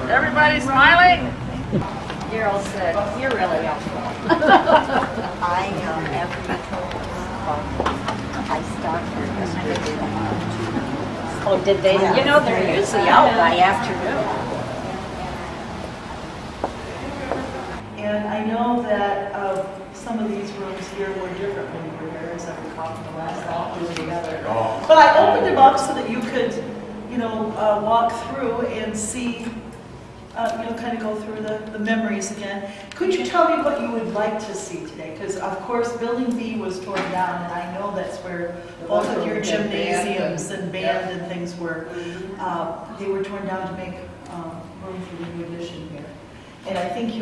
Everybody smiling? Daryl said, you're really helpful. I after you told us, I stopped her yesterday. Oh, did they? Yeah. You know, they're usually out by afternoon. And I know that some of these rooms here were different when you were here, as I recall from the last time we were together. But I opened them up so that you could, walk through and see, kind of go through the memories again. Could you tell me what you would like to see today? Because, of course, Building B was torn down, and I know that's where both of your gymnasiums and band and things were. They were torn down to make room for the new addition here. And I think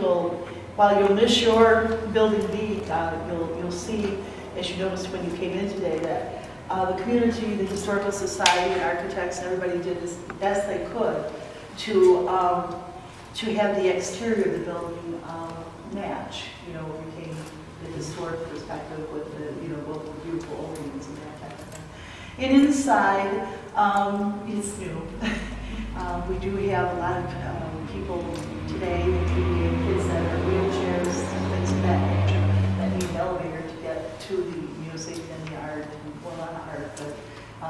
while you'll miss your Building B, you'll see, as you noticed when you came in today, that the community, the Historical Society, and architects, and everybody did as best they could to have the exterior of the building match, retain the historic perspective with the, both the beautiful openings and that type of thing. And inside, it's new. We do have a lot of people today, including kids that are wheelchairs, things of that nature, that need an elevator to get to the music and the art, well, not art, but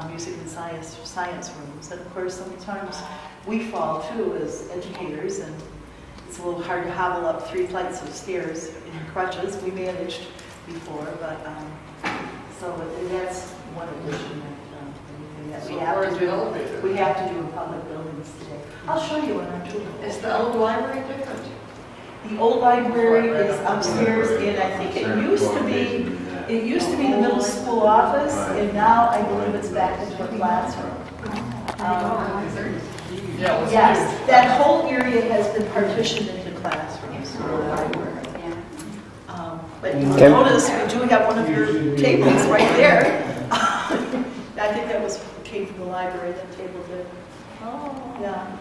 music and science rooms. And of course, sometimes we fall too as educators, and it's a little hard to hobble up 3 flights of stairs in crutches. We managed before, but so that's one addition that we have to do. We have to do in public buildings today. I'll show you when I'm doing it. Is the old library different? The old library is upstairs, and I think it used to be the middle school office, and now I believe it's back into a classroom. Yes, that whole area has been partitioned into classrooms for the library. But you will notice we do have one of your tables right there. I think that came from the library, that table did. Oh, yeah.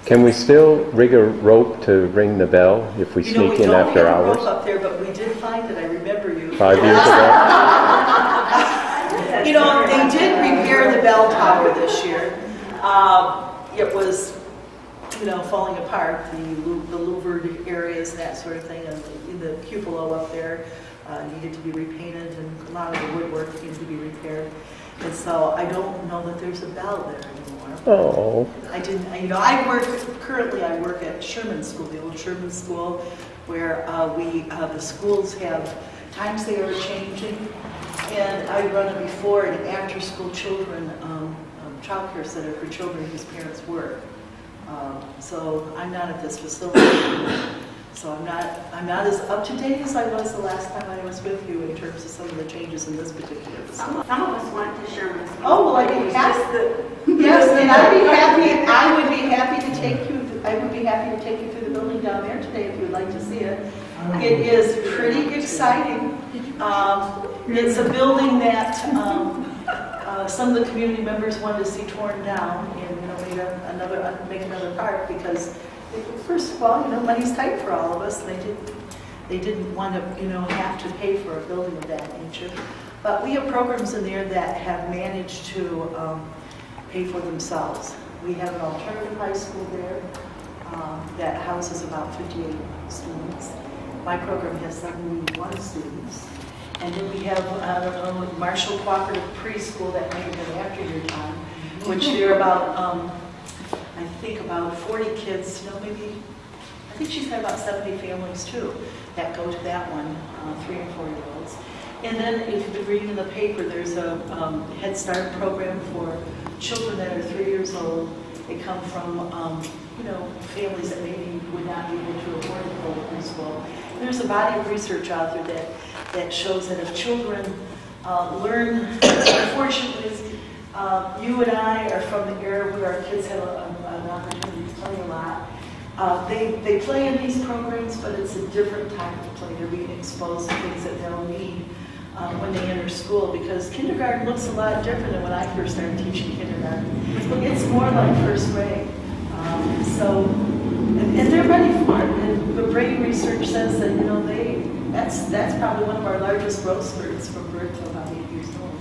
Can we still rig a rope to ring the bell if we sneak in after hours? We don't have a rope up there, but we did find it. I remember you. 5 years ago? They did repair the bell tower this year. It was, falling apart, the louvered areas and that sort of thing, and the cupola up there needed to be repainted, and a lot of the woodwork needed to be repaired. And so I don't know that there's a bell there anymore. Oh. I didn't, currently I work at Sherman School, the old Sherman School, where the schools have times they are changing, and I run a before and after school children child care center for children whose parents work. So I'm not at this facility anymore. So I'm not as up to date as I was the last time I was with you in terms of some of the changes in this particular facility. Some of us went to Sherman School. Oh, well, I'd be happy. Yes, and I would be happy to take you. I would be happy to take you through the building down there today if you'd like to see it. It is pretty exciting. It's a building that some of the community members wanted to see torn down and make another park because. First of all, money's tight for all of us. They didn't want to, have to pay for a building of that nature. But we have programs in there that have managed to pay for themselves. We have an alternative high school there that houses about 58 students. My program has 71 students. And then we have, Marshall Cooperative Preschool that may have been after your time, which they're about, I think about 40 kids, maybe, I think she's got about 70 families too that go to that one, 3 and 4-year-olds. And then if you've been reading in the paper, there's a Head Start program for children that are 3 years old. They come from, families that maybe would not be able to afford to go to preschool. There's a body of research out there that shows that if children learn, unfortunately, you and I are from the era where our kids have an opportunity to play a lot. They play in these programs, but it's a different time to play. They're being exposed to things that they'll need when they enter school, because kindergarten looks a lot different than when I first started teaching kindergarten. It's more like first grade. And they're ready for it. And the brain research says that, that's probably one of our largest growth spurts from birth to about 8 years old.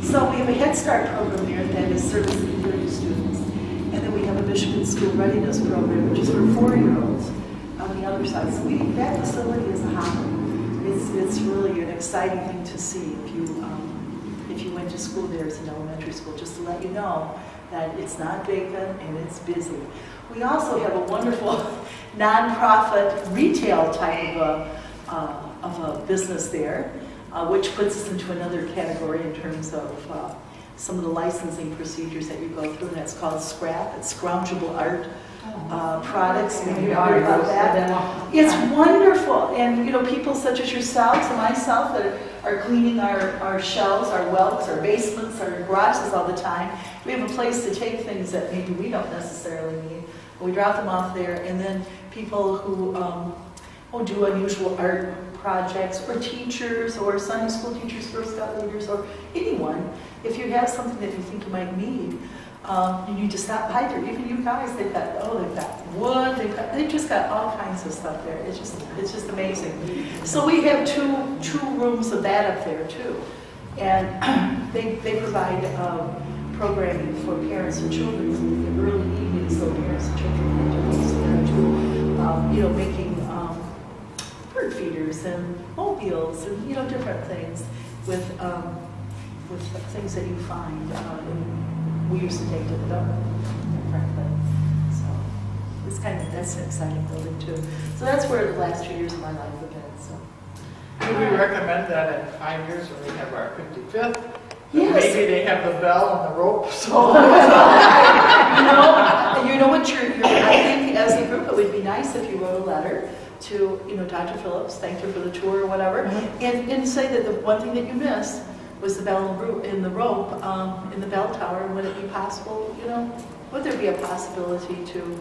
So we have a Head Start program there that is servicing 30 students. And then we have a Michigan School Readiness Program, which is for 4-year-olds on the other side. So that facility is a hotbed. It's really an exciting thing to see if you went to school there as an elementary school, just to let you know that it's not vacant and it's busy. We also have a wonderful nonprofit retail type of a business there, which puts us into another category in terms of some of the licensing procedures that you go through, and that's called SCRAP. It's Scroungeable Art Products. Maybe you heard about that. It's wonderful, and you know, people such as yourselves and myself that are cleaning our shelves, our whelks, our basements, our garages all the time. We have a place to take things that maybe we don't necessarily need. We drop them off there, and then people who do unusual art projects, or teachers, or Sunday school teachers, Girl Scout leaders, or anyone, if you have something that you think you might need, you need to stop by there. Even you guys, they've got wood, they've just got all kinds of stuff there. It's just amazing. So we have two rooms of that up there too, and they provide programming for parents and children in the early evenings, so parents and children can to you know, making bird feeders and mobiles and, you know, different things with things that you find. We used to take to the dump, frankly. So that's an exciting building too. So that's where the last 2 years of my life have been. So. Would we recommend that in 5 years when we have our 55th? Yes. Maybe they have the bell and the rope. So. you know what? I think as a group, it would be nice if you wrote a letter to, you know, Dr. Phillips, thanked her for the tour or whatever, and say that the one thing that you missed was the bell and the rope in the bell tower. And would it be possible, you know, would there be a possibility to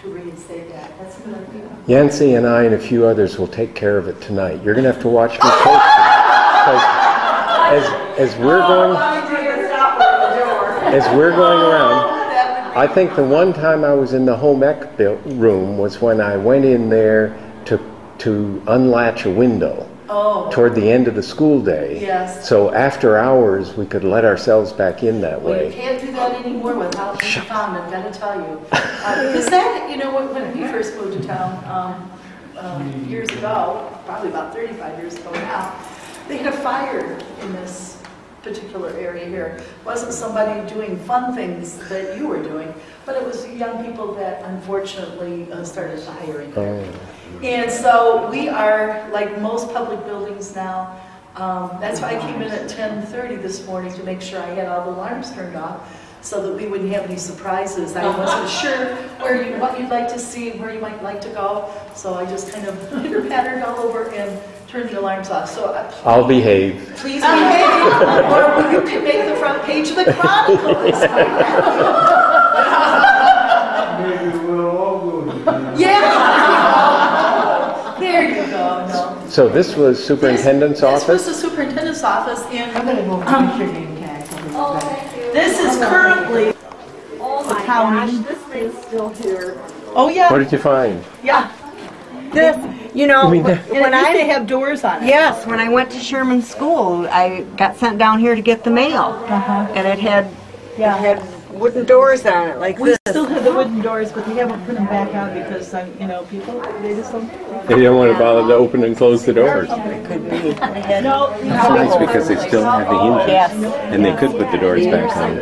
reinstate that? That's a good idea. Yancy and I and a few others will take care of it tonight. You're going to have to watch me closely. As we're going around, I think the one time I was in the home ec room was when I went in there to unlatch a window toward the end of the school day. Yes. So after hours, we could let ourselves back in that Well, way. you can't do that anymore without being found, I've got to tell you. Because that, you know, when we first moved to town years ago, probably about 35 years ago now, they had a fire in this particular area here. It wasn't somebody doing fun things that you were doing, but it was young people that unfortunately started firing there. And so we are, like most public buildings now, that's why I came in at 10:30 this morning to make sure I had all the alarms turned off so that we wouldn't have any surprises. I wasn't sure what you'd like to see, where you might like to go, so I just kind of pitter-pattered all over and turned the alarms off. So I'll behave. Please behave, or you can make the front page of the Chronicle. Maybe we'll all go to Yeah. There you go. No. So this was superintendent's office? This was the superintendent's office, and I'm going to go to your name tag. Oh, thank you. this is currently. Oh my gosh, this thing's still here. Oh yeah. What did you find? Yeah. This, you know, And when they I have doors on it. yes, when I went to Sherman School, I got sent down here to get the mail, and it had wooden doors on it like We this. still have the wooden doors, but they haven't put them back out because, you know, people, they just don't. They don't want to bother to open and close the doors. It could be. No. It's because they still have the hinges, Yes. and they could put the doors back on.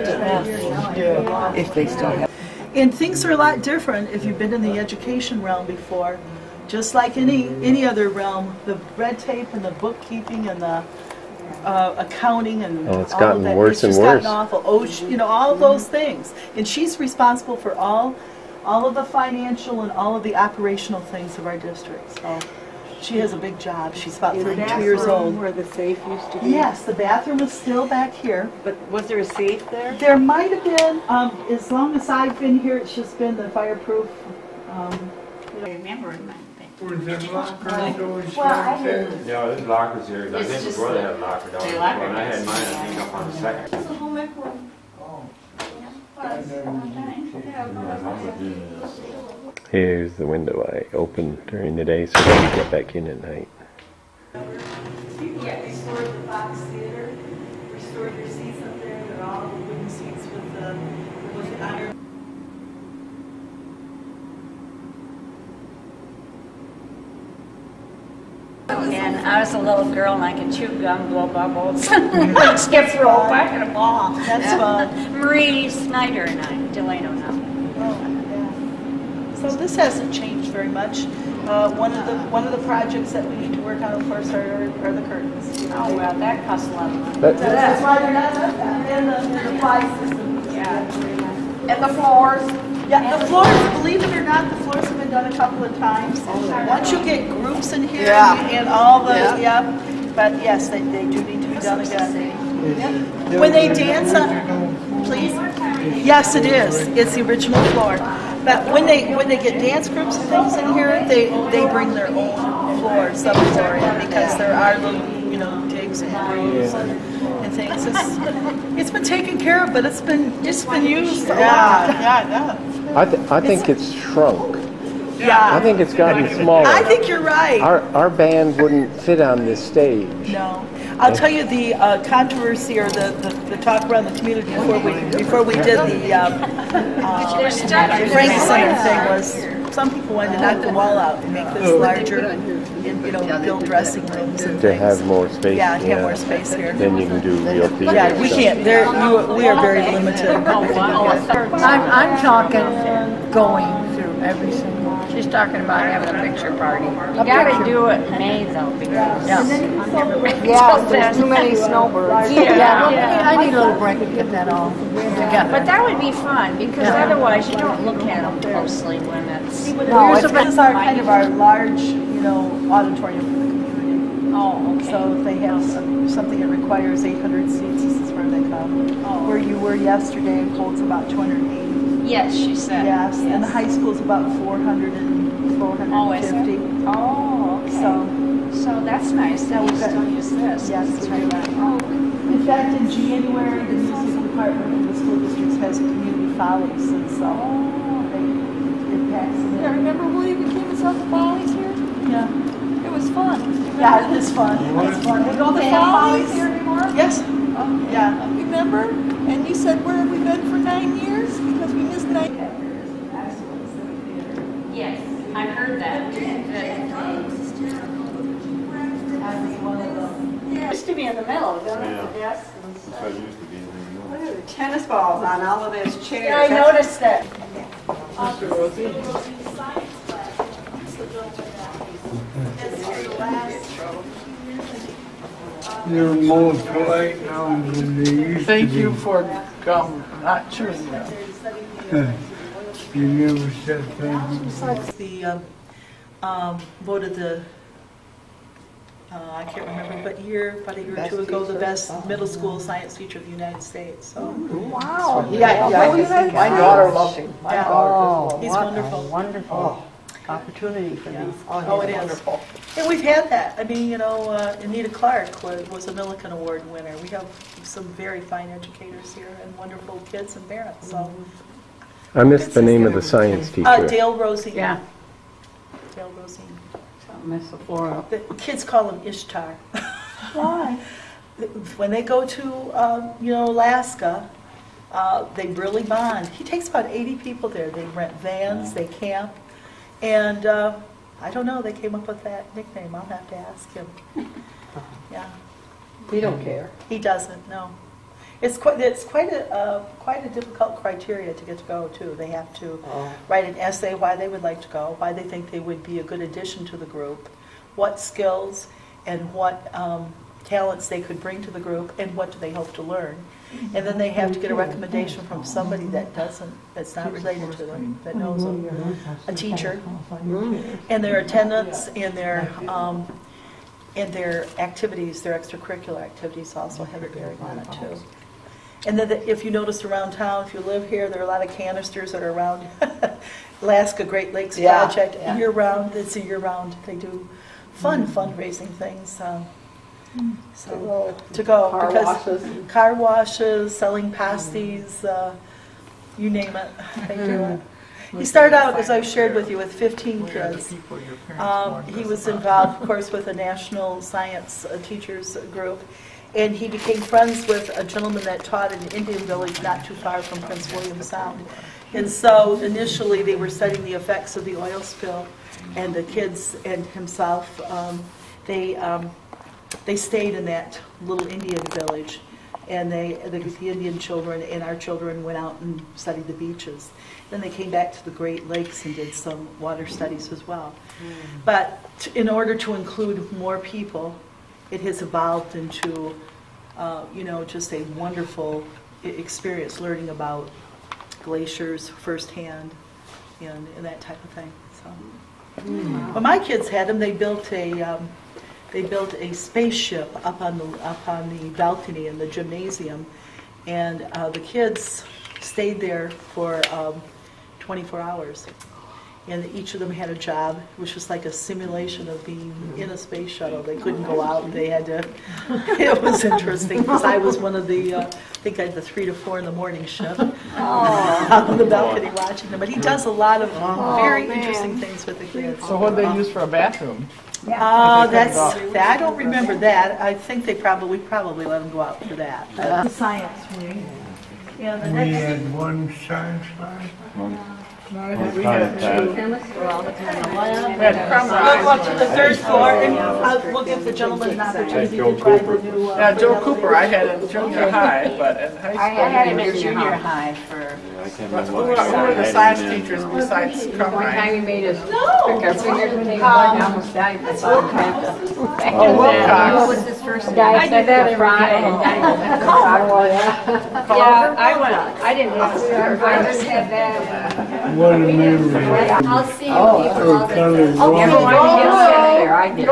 If they still have. And things are a lot different if you've been in the education realm before. Just like any other realm, the red tape and the bookkeeping and the accounting and it's all gotten of that, worse it's and just gotten worse. awful. You know, all of those things. And she's responsible for all of the financial and all of the operational things of our district. So she has a big job. She's about 32 years old. Where the safe used to be. Yes, the bathroom is still back here. But was there a safe there? There might have been, as long as I've been here, it's just been the fireproof. Was there lockers doors Well, I right there? Yeah, there's lockers here. I think before they had a locker down there. When I had mine, I think up on the second. Here's the window I open during the day so I can get back in at night. Yeah, restored the Fox Theater, restored your seats up there. They're all wooden seats with the iron. was a little girl and I could chew gum, blow bubbles, skip rope, I had a ball. That's fun. Marie Snyder and I, Delano now. So this hasn't changed very much. One of the projects that we need to work on, of course, are the curtains. Oh well, that costs a lot of money. That's why they're not in the fly system. Yeah. And the floors. Yeah, the floors, believe it or not, the floors have been done a couple of times. Once you get groups in here and all the, but yes, they do need to be done again. When they dance on, please? Yes, it is. It's the original floor. But when they get dance groups and things in here, they bring their own floor, subfloor in, because there are little, digs and grooves and things. It's been taken care of, but it's been used a lot. Yeah, I think it's shrunk. Yeah. I think it's gotten smaller. I think you're right. Our band wouldn't fit on this stage. No. I'll tell you the controversy or the talk around the community before we did the Frank Center thing was some people wanted to knock the wall out and make this larger and build dressing rooms and To things. have more space. Yeah, to have more space here. Then you can do real theater. Yeah, we stuff. can't. We are very limited. I'm talking going through every single. She's talking about having a picture party. You gotta do it in May though, because There's too many snowbirds. I need a little break to get that all together. But that would be fun, because otherwise you don't look at them closely when it's... No, this is our kind of our large, auditorium for the community. Oh, okay. So if they have something that requires 800 seats, this is where they come. Oh. Where you were yesterday, it holds about 280. Yes, she said. Yes, and the high school's about 400 and 450. Oh, is it? Oh, okay. So that's nice that we still use this. Yes, It's we right do. back. In fact, in January, the music department of the school district has a community follies, and so it packs it in. I remember Willie became himself the Follies here. Yeah. It was fun. Yeah, it is fun. It's fun. We go The to have Follies follies. here anymore? Yes. Yeah. Remember? And you said, where have we been for 9 years? Because we missed 9 years. Yes, I heard that. Used to be in the middle, don't it? Yes. I used to be in there. Look at the tennis balls on all of those chairs. Yeah, I noticed that. They're more polite now than they used to Thank be. you for not chewing gum. You never said thank you. The voted the I can't remember, but about a year or two ago, the best middle school science teacher of the United States. So Wow. My daughter loves him. My Yeah. daughter just he's loves wonderful. Wonderful opportunity for these. Oh, it is. And we've had that. I mean, Anita Clark was a Millikan Award winner. We have some very fine educators here and wonderful kids and parents. So I missed the name of the science teacher. Dale Rosine. Yeah. Dale Rosine. Miss the floor up. The kids call him Ishtar. Why? When they go to, Alaska, they really bond. He takes about 80 people there. They rent vans, they camp, and I don't know, they came up with that nickname. I'll have to ask him. Yeah. We don't care. He doesn't, no. It's quite a difficult criteria to get to go too. They have to write an essay why they would like to go, why they think they would be a good addition to the group, what skills and what talents they could bring to the group, and what do they hope to learn. And then they have to get a recommendation from somebody that's not related to them, that knows them, a teacher, and their attendance and their activities, their extracurricular activities also have a bearing on it too. And then if you notice around town, if you live here, there are a lot of canisters that are around Alaska Great Lakes Project, year-round. It's a year-round. They do fun fundraising things. To go. Car washes, selling pasties, you name it, they do it. He started out, as I've shared with you, with 15 kids. He was involved, of course, with a national science teachers group, and he became friends with a gentleman that taught in an Indian village not too far from Prince William Sound. And so initially they were studying the effects of the oil spill, and the kids and himself they stayed in that little Indian village, and the Indian children and our children went out and studied the beaches. Then they came back to the Great Lakes and did some water studies as well. But in order to include more people, it has evolved into, just a wonderful experience learning about glaciers firsthand and that type of thing. So, when my kids had them, they built a spaceship up on the balcony in the gymnasium, and the kids stayed there for 24 hours. And each of them had a job, which was like a simulation of being in a space shuttle. They couldn't go out. They had to. It was interesting because I was one of the. I think I had the 3 to 4 in the morning shift on the balcony watching them. But he does a lot of very interesting things with the kids. So what did they use for a bathroom? I don't remember that. I think we probably let them go out for that. The science wing. Yeah, the We next. had one science class. We had two. We'll go up to the 3rd floor, and we'll give the gentleman an opportunity to try the new. Yeah, Joe Cooper, I had in junior high, but in high school. I had him in junior high for. Who were the science teachers besides One Carmine? time he made us prick our fingers and take one almost died. Oh, Wilcox. What was his first guy? I did that Friday. Yeah, I went. I didn't have to. I just had that. What a memory. I'll see you people all the time. Oh, Everyone gets there. I did.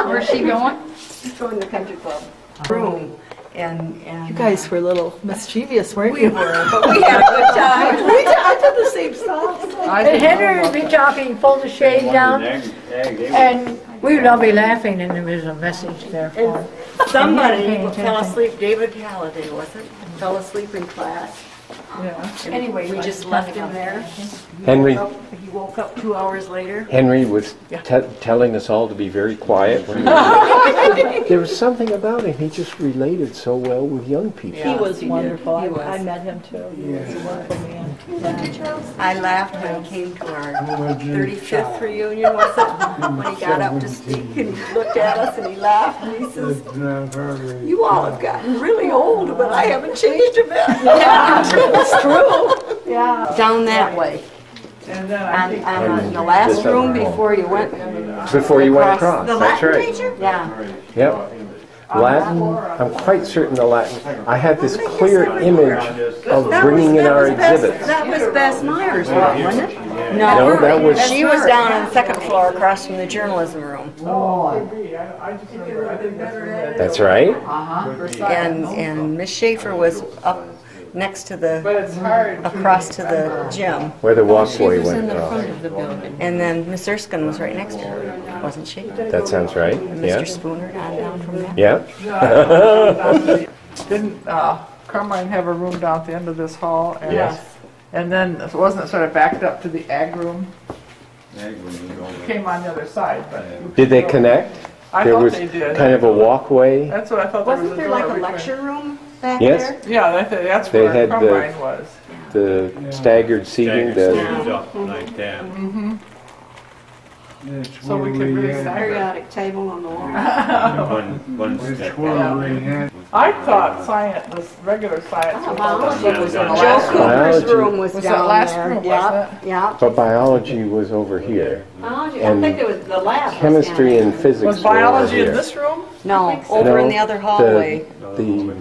Where's she going? She's going to the country club room. And You guys were a little mischievous, weren't you? we were, but we had a good time. I did the same stuff. And Henry would be talking, pull the shade down, and we would all be laughing, and there was a message there for him. Somebody fell asleep, David Halliday, was it? Fell asleep in class. Yeah. Anyway, we just left him there. Henry He woke up 2 hours later. was telling us all to be very quiet. There was something about him. He just related so well with young people. He was wonderful. He was. I met him too. He was a wonderful man. I laughed when he came to our 35th reunion, was it? When he got up to speak and he looked at us and he laughed and he says, "You all have gotten really old, but I haven't changed a bit." It's true. Yeah. Down that way. And then I think. And the last room before you went. Before you went across, The that's Latin right. teacher? Yeah. Yep. Latin, I'm quite certain the Latin. I have this clear image of bringing in our exhibits. That was Bess Myers' room, wasn't it? No, that was. She was down on the 2nd floor across from the journalism room. I just remember, I think that's where That's right. And Miss Schaefer was up next to But the, it's hard. across to the gym. Where the walkway went off. And then Miss Erskine was right next to her, wasn't she? That sounds right. And Yeah. Mr. Spooner on down from there. Yeah. Didn't Carmine have a room down at the end of this hall? And, Yes. And then, wasn't it sort of backed up to the ag room? Came on the other side, but. Did they connect? I There thought was they did. kind of a walkway. That's what I thought there was Wasn't a there door like a between- lecture room back Yes. there? Yeah, that's They where had the- Carmine was. The staggered seating. The, Like that. So we could really stagger. Periodic table on the wall. One That's step where down. we had. I thought science, this regular science. was Biology over was in in the Joe last room. Cooper's Biology. room was Was down that last there. room, Yeah, wasn't yeah. but biology was over here. Biology, I And think it was the lab. was Chemistry down and there. physics Was were over biology in here. this room? No, over in the other hallway, The,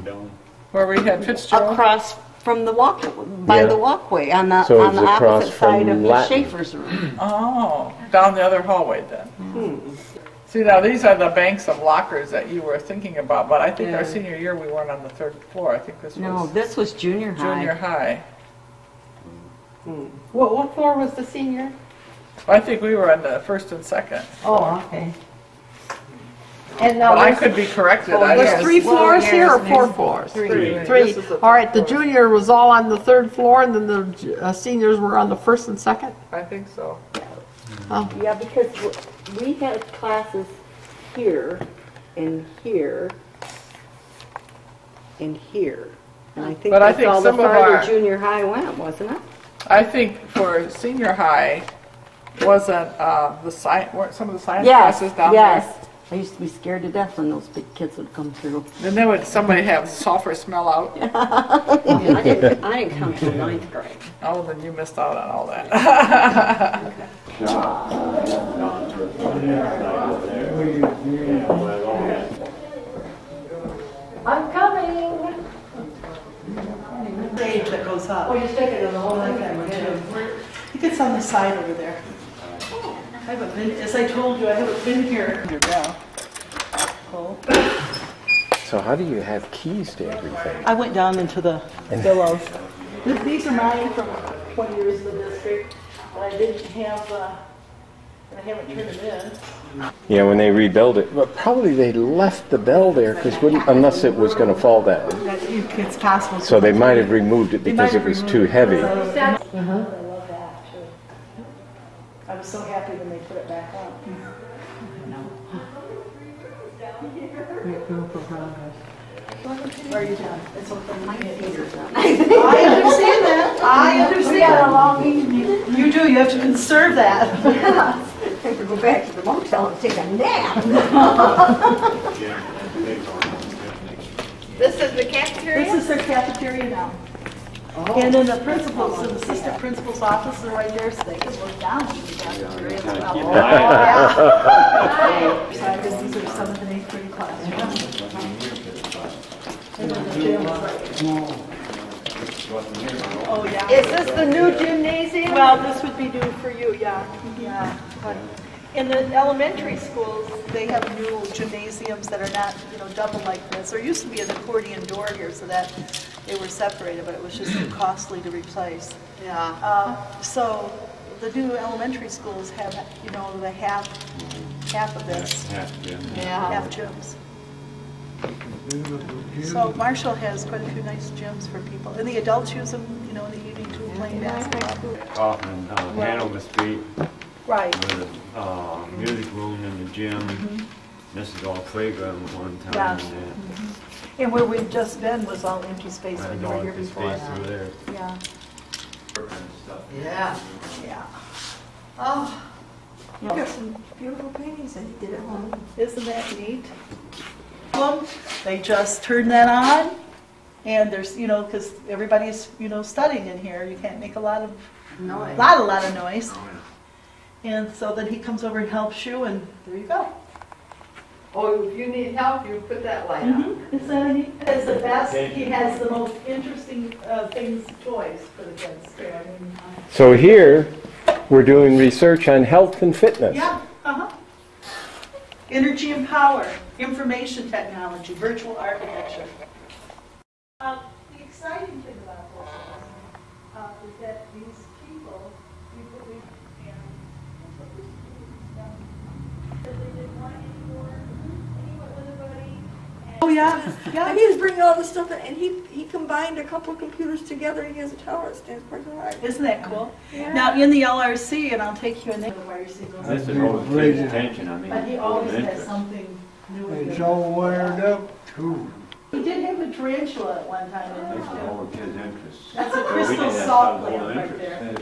Where we had Fitzgerald? across from the walk, by Yeah. the walkway, on the So on it's the across opposite side from of the Latin. Schaefer's room. Oh, down the other hallway then. See, now these are the banks of lockers that you were thinking about, but I think our senior year we weren't on the 3rd floor. I think this No, was this was junior high. junior high. What floor was the senior? I think we were on the 1st and 2nd. Oh, okay. And But I now, could be corrected. Oh, I yes. guess. 3 floors here or 4 There's floors? Three. Three. This is the All right, the third floor. junior was all on the 3rd floor, and then the seniors were on the 1st and 2nd? I think so. Yeah, because we had classes here, and here, and here. And I think But I that's think all the some of farther our- junior high went, wasn't it? I think for senior high, Wasn't weren't some of the science Yes, classes down yes. I used to be scared to death when those big kids would come through. there? Then would somebody have sulfur smell out? I didn't come till 9th grade. Oh, then you missed out on all that. I'm coming. Stage that goes up. Oh, you're sticking in the whole thing. I think it's on the side over there. I haven't been, as I told you, I haven't been here. Yeah. Cool. So how do you have keys to everything? I went down into the billows. These are mine from 20 years in the district, but I didn't have, I haven't turned them in. Yeah, when they rebuilt it, but probably they left the bell there because unless it was going to fall down. It's possible. So they might have removed it because it was too heavy. I love that too. I was so happy when they put it back on. Where are you down? It's okay. My fingers down. I understand that. I understand. We got a long evening. You do. You have to conserve that. I have to go back to the motel and take a nap. This is the cafeteria? This is their cafeteria now. And then the principal's and assistant principal's office are right there, so they can look down into the cafeteria as well. These are 7th and 8th grade classrooms. And then the gym is right. Oh, yeah. Is this the new gymnasium? Well, this would be new for you, yeah. Yeah. In the elementary schools, they have new gymnasiums that are not, double like this. There used to be an accordion door here, so that they were separated, but it was just too costly to replace. Yeah. So the new elementary schools have, the half of this, half gyms. So Marshall has quite a few nice gyms for people, and the adults use them, in the evening too, playing basketball. Often Hanover Street. Right. With a music room and the gym. This is all playground at one time. Yeah. And where we've just been was all empty space when you were here before. Space through there. Yeah. Yeah. Yeah. Oh, you got some beautiful paintings that you did at home. Isn't that neat? They just turn that on, and there's, because everybody's, studying in here. You can't make a lot of Noise. lot of noise. And so then he comes over and helps you, and there you go. Oh, if you need help, you put that light on. Isn't that neat? He has the best, he has the most interesting toys for the kids too. So here, we're doing research on health and fitness. Yeah, Energy and power, information technology, virtual architecture. The exciting thing about this is that these people, oh yeah, yeah. And he was bringing all this stuff in, and he combined a couple of computers together, and he has a tower that stands quite high. Isn't that cool? Yeah. Now in the LRC, and I'll take you in there. This is always pays attention. I mean, But he always has interest. something new. It's all wired up too. He did have a tarantula at one time in This is there too. always his interest. That's a We crystal didn't have salt some little lamp right interest. there.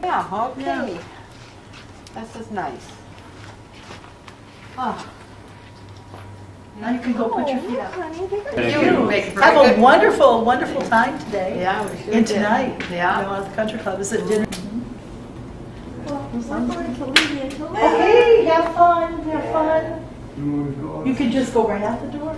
Yeah, okay. This is nice. Ah. Now you can go put your feet up. You make a Have a wonderful, wonderful time today. Yeah, we sure And did. tonight. Yeah. At the country club. Is it dinner? Well, I'm going to leave you until Hey, have fun, have fun. You can just go right out the door.